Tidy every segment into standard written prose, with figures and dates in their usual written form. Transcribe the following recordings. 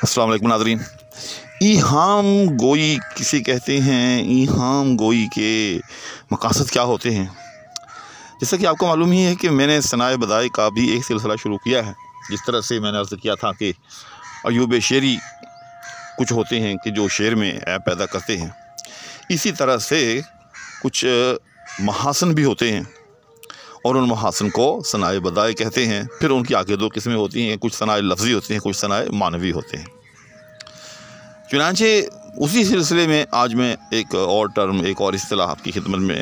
अस्सलाम वालेकुम नाज़रीन। ईहाम गोई किसे कहते हैं? ईहाम गोई के मकासद क्या होते हैं? जैसा कि आपको मालूम ही है कि मैंने सनाए बदाई का भी एक सिलसिला शुरू किया है। जिस तरह से मैंने अर्ज़ किया था कि अयूब शेरी कुछ होते हैं कि जो शेर में ऐब पैदा करते हैं, इसी तरह से कुछ महासन भी होते हैं और उन महासन को सनाए बदाई कहते हैं। फिर उनकी आगे दो किस्में होती हैं, कुछ सनाए लफ्ज़ी होते हैं, कुछ सनाए मानवी होते हैं। चुनांचे उसी सिलसिले में आज मैं एक और टर्म, एक और इस्तिलाह आपकी खिदमत में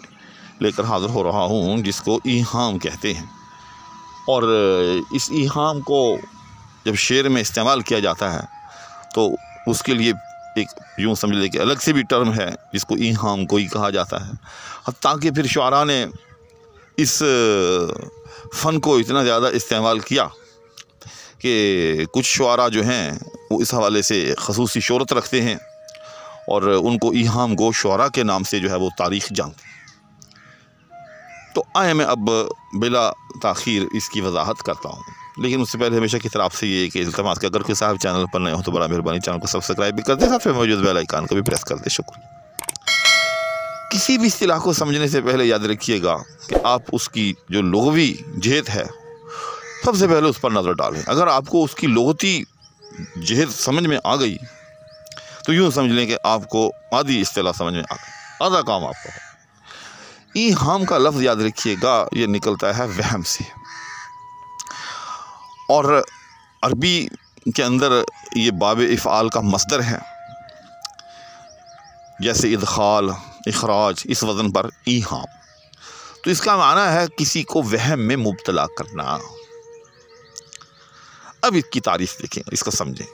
लेकर हाज़िर हो रहा हूँ, जिसको ईहाम कहते हैं। और इस ईहाम को जब शेर में इस्तेमाल किया जाता है तो उसके लिए एक यूँ समझ लें कि अलग से भी टर्म है जिसको ईहाम गोई कहा जाता है। हत्ता कि फिर शुआरा ने इस फ़न को इतना ज़्यादा इस्तेमाल किया कि कुछ शुआरा जो हैं वो इस हवाले से ख़ुसूसी शोहरत रखते हैं और उनको ईहाम गो शुआरा के नाम से जो है वो तारीख़ जानते हैं। तो आए मैं अब बिला ताख़ीर इसकी वजाहत करता हूँ, लेकिन उससे पहले हमेशा की तरह आपसे ये कि इल्तमास कि अगर कोई साहब चैनल पर नए हो तो बड़ा मेहरबानी चैनल को सब्सक्राइब भी कर दे, साथ में मौजूद बेल आइकन को भी प्रेस कर दे। शुक्रिया। किसी भी इस्तिलाह को समझने से पहले याद रखिएगा कि आप उसकी जो लुग़वी जहत है सबसे पहले उस पर नज़र डालें। अगर आपको उसकी लुग़ती जहत समझ में आ गई तो यूँ समझ लें कि आपको आधी इस्तिलाह समझ में आ गई, आधा काम आपका हो। ईहाम का लफ्ज़ याद रखिएगा, ये निकलता है वहम से, और अरबी के अंदर ये बाब इफ़आल का मस्दर है, जैसे इदखाल, इखराज, इस वज़न पर ईहाम। तो इसका माना है किसी को वहम में मुब्तला करना। अब इसकी तारीफ़ देखें, इसको समझें।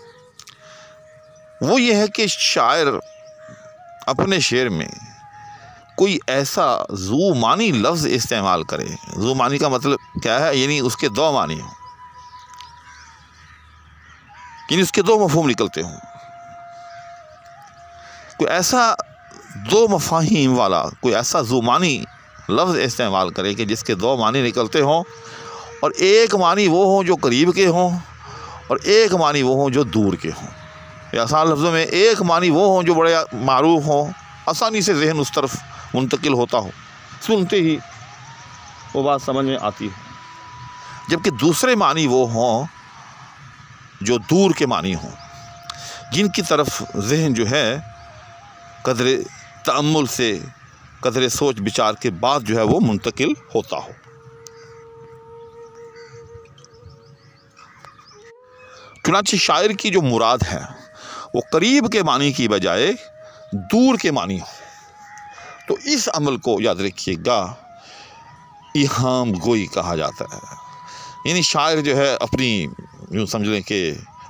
वो ये है कि शायर अपने शेर में कोई ऐसा ज़ू मानी लफ्ज़ इस्तेमाल करे। ज़ू मानी का मतलब क्या है? यानी उसके दो मानी हों, यानी उसके दो मफ़हूम निकलते हों। कोई ऐसा दो मफ़ाहीम वाला, कोई ऐसा ज़ू मानी लफ्ज़ इस्तेमाल करे कि जिसके दो मानी निकलते हों, और एक मानी वो हों जो करीब के हों और एक मानी वो हों जो दूर के हों। या आसान लफ्ज़ों में एक मानी वो हों जो बड़े मारूफ हों, आसानी से जहन उस तरफ मुंतकिल होता हो, सुनते ही वो बात समझ में आती हो, जबकि दूसरे मानी वो हों जो दूर के मानी हों, जिनकी तरफ जहन जो है कदरे तअम्मुल से, कदरे सोच विचार के बाद जो है वो मुंतकिल होता हो। चुनांचे शायर की जो मुराद है वो करीब के मानी की बजाय दूर के मानी हो। तो इस अमल को याद रखिएगा ईहाम गोई कहा जाता है। यानी शायर जो है अपनी, यूँ समझ लें कि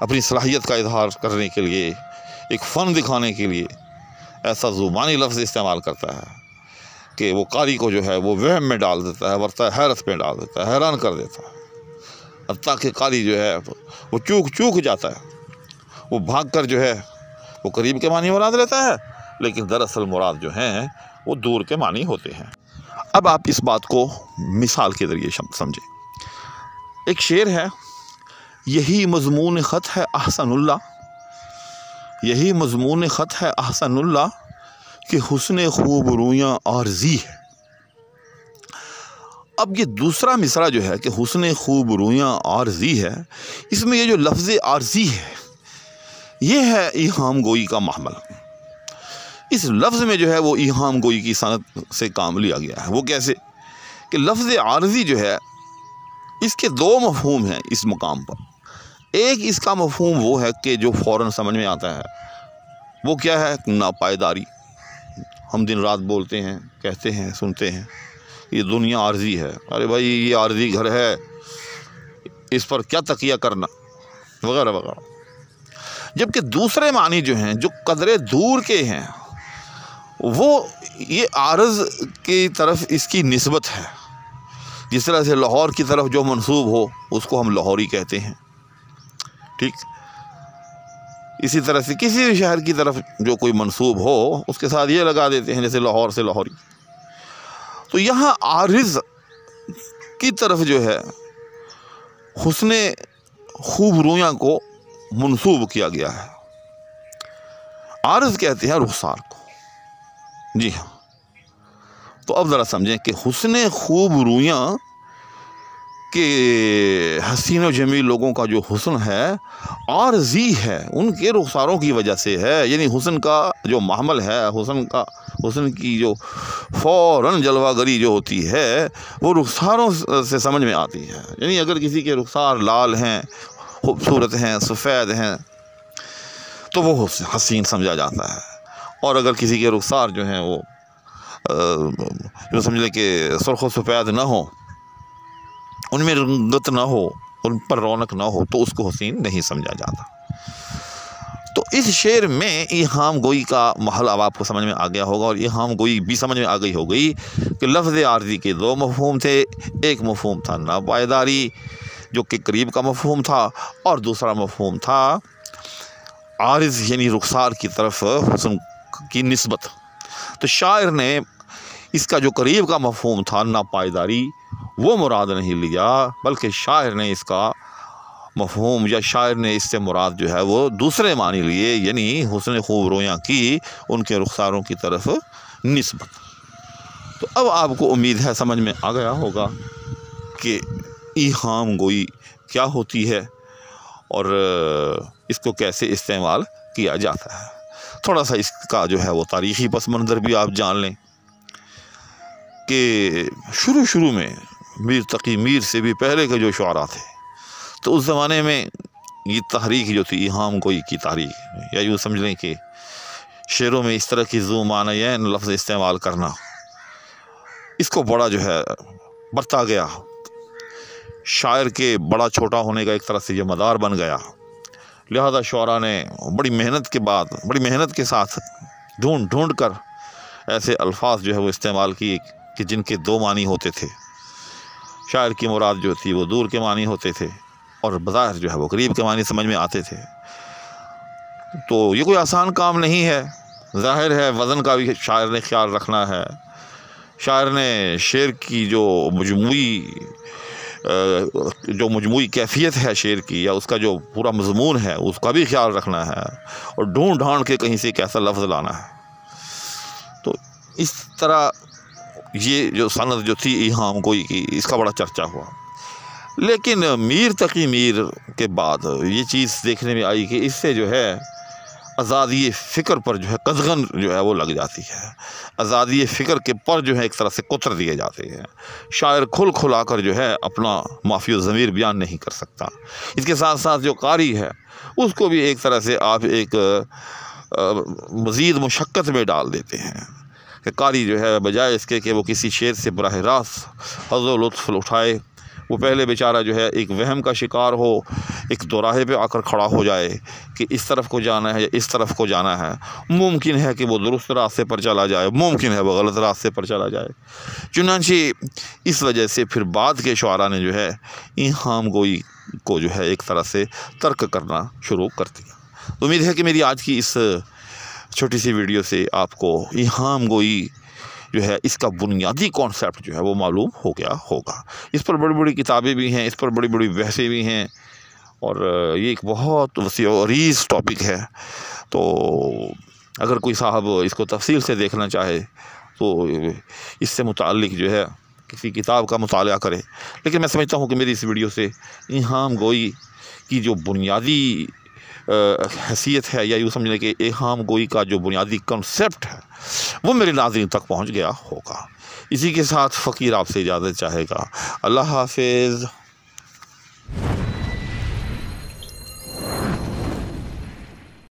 अपनी सलाहियत का इजहार करने के लिए, एक फ़न दिखाने के लिए ऐसा ज़ुबानी लफ्ज़ इस्तेमाल करता है कि वो कारी को जो है वो वहम में डाल देता है, वर्ता हैरत में डाल देता है, हैरान कर देता है। अब ताकि कारी जो है वो चूक जाता है, वो भाग कर जो है वो करीब के मानी मुराद लेता है, लेकिन दरअसल मुराद जो हैं वो दूर के मानी होते हैं। अब आप इस बात को मिसाल के ज़रिए समझें। एक शेर है, यही मज़मून ख़त है अहसनुल्लाह, यही मज़मून ख़त है अहसनुल्लाह कि हुस्न खूब रूयाँ आरज़ी है। अब ये दूसरा मिसरा जो है कि हुस्न खूब रूयाँ आरज़ी है, इसमें ये जो लफ्ज़ आरज़ी है ये है ईहाम गोई का महमल। इस लफ्ज़ में जो है वो ईहाम गोई की सनत से काम लिया गया है। वो कैसे कि लफ्ज़ आरज़ी जो है इसके दो मफ़हूम हैं इस मुकाम पर। एक इसका मफ़हूम वो है कि जो फ़ौरन समझ में आता है, वो क्या है? नापायदारी। हम दिन रात बोलते हैं, कहते हैं, सुनते हैं, ये दुनिया आरज़ी है, अरे भाई ये आरज़ी घर है, इस पर क्या तकिया करना, वगैरह वगैरह। जबकि दूसरे मानी जो हैं, जो कदरे दूर के हैं, वो ये आरज़ की तरफ इसकी निस्बत है। जिस तरह से लाहौर की तरफ जो मंसूब हो उसको हम लाहौरी कहते हैं, ठीक। इसी तरह से किसी भी शहर की तरफ जो कोई मंसूब हो उसके साथ ये लगा देते हैं, जैसे लाहौर से लाहौरी। तो यहाँ आरिज़ की तरफ जो है हुस्ने खूब रूयाँ को मंसूब किया गया है। आर्ज़ कहते हैं रुखसार को। जी हाँ, तो अब ज़रा समझें कि हुस्न खूब रूयाँ के हसीन व जमील लोगों का जो हुस्न है आर्ज़ी है, उनके रुखसारों की वजह से है। यानी हुस्न का जो महमल है, हुस्न की जो फ़ौरन जलवागरी जो होती है वो रुखसारों से समझ में आती है। यानी अगर किसी के रुखसार लाल हैं, खूबसूरत हैं, सफ़ेद हैं, तो वो हसीन समझा जाता है। और अगर किसी के रुखसार जो हैं वो जो समझ लें कि सुर्ख़ व सफ़ेद ना हो, उनमें रंगत ना हो, उन पर रौनक ना हो, तो उसको हसीन नहीं समझा जाता। तो इस शेर में ईहाम गोई का महल अब आपको समझ में आ गया होगा, और ईहाम गोई भी समझ में आ गई होगी कि लफ्ज़ आर्ज़ी के दो मफ़हूम थे। एक मफ़हूम था नापायदारी, जो कि करीब का मफ़हूम था, और दूसरा मफ़हूम था आरिज़ यानी रुखसार की तरफ हुस्न की निस्बत। तो शायर ने इसका जो करीब का मफ़हूम था नापायदारी, वो मुराद नहीं लिया, बल्कि शायर ने इसका मफ़हूम या शायर ने इससे मुराद जो है वो दूसरे मानी लिए, यानी हुस्न खूब रोयां की उनके रुखसारों की तरफ निस्बत। तो अब आपको उम्मीद है समझ में आ गया होगा कि ईहाम गोई क्या होती है और इसको कैसे इस्तेमाल किया जाता है। थोड़ा सा इसका जो है वो तारीख़ी पस मंज़र भी आप जान लें कि शुरू में मीर तकी मीर से भी पहले के जो शुआरा थे, तो उस ज़माने में ये तहरीक जो थी ईहाम गोई की तहरीक, या यूँ समझ लें कि शेरों में इस तरह की ज़ू मानयैन लफ्ज़ इस्तेमाल करना, इसको बड़ा जो है बरता गया। शायर के बड़ा छोटा होने का एक तरह से ज़िम्मेदार बन गया। लिहाजा शुआरा ने बड़ी मेहनत के साथ ढूंढ कर ऐसे अल्फाज जो है वो इस्तेमाल किए कि जिनके दो मानी होते थे। शायर की मुराद जो थी वो दूर के मानी होते थे, और बज़ाहिर जो है वो करीब के मानी समझ में आते थे। तो ये कोई आसान काम नहीं है। ज़ाहिर है वज़न का भी शायर ने ख्याल रखना है। शायर ने शेर की जो मजमूई कैफियत है शेर की, या उसका जो पूरा मज़मून है, उसका भी ख्याल रखना है, और ढूंढ के कहीं से कैसा लफ्ज़ लाना है। तो इस तरह ये जो सनद जो थी ईहाम गोई की, इसका बड़ा चर्चा हुआ। लेकिन मीर तकी मीर के बाद ये चीज़ देखने में आई कि इससे जो है आज़ादी फ़िक्र पर जो है कज़गन जो है वो लग जाती है। आज़ादी फ़िक्र के पर जो है एक तरह से कुतर दिए जाते हैं। शायर खुला कर जो है अपना माफ़ी ज़मीर बयान नहीं कर सकता। इसके साथ साथ जो कारी है उसको भी एक तरह से आप एक मज़ीद मुशक्क़त में डाल देते हैं कि कारी जो है बजाय इसके कि वो किसी शेर से बराह रास्त हज़्ज़ो लुत्फ़ उठाए, वो पहले बेचारा जो है एक वहम का शिकार हो, एक दोराहे पे आकर खड़ा हो जाए कि इस तरफ को जाना है या इस तरफ को जाना है। मुमकिन है कि वो दुरुस्त रास्ते पर चला जाए, मुमकिन है वो गलत रास्ते पर चला जाए। चुनांचे इस वजह से फिर बाद के शुआरा ने जो है ईहाम गोई को जो है एक तरह से तर्क करना शुरू कर दिया। तो उम्मीद है कि मेरी आज की इस छोटी सी वीडियो से आपको ईहाम गोई जो है इसका बुनियादी कॉन्सेप्ट जो है वो मालूम हो गया होगा। इस पर बड़ी बड़ी किताबें भी हैं, इस पर बड़ी बड़ी बहसें भी हैं, और ये एक बहुत वसी और अरीज़ टॉपिक है। तो अगर कोई साहब इसको तफसील से देखना चाहे तो इससे मुताल्लिक़ जो है किसी किताब का मुताला करे। लेकिन मैं समझता हूँ कि मेरी इस वीडियो से ईहाम गोई की जो बुनियादी हैसियत है, या यूँ समझ लें कि ईहाम गोई का जो बुनियादी कंसेप्ट है वो मेरे नाज़रीन तक पहुँच गया होगा। इसी के साथ फ़कीर आपसे इजाज़त चाहेगा। अल्लाह हाफ़िज़।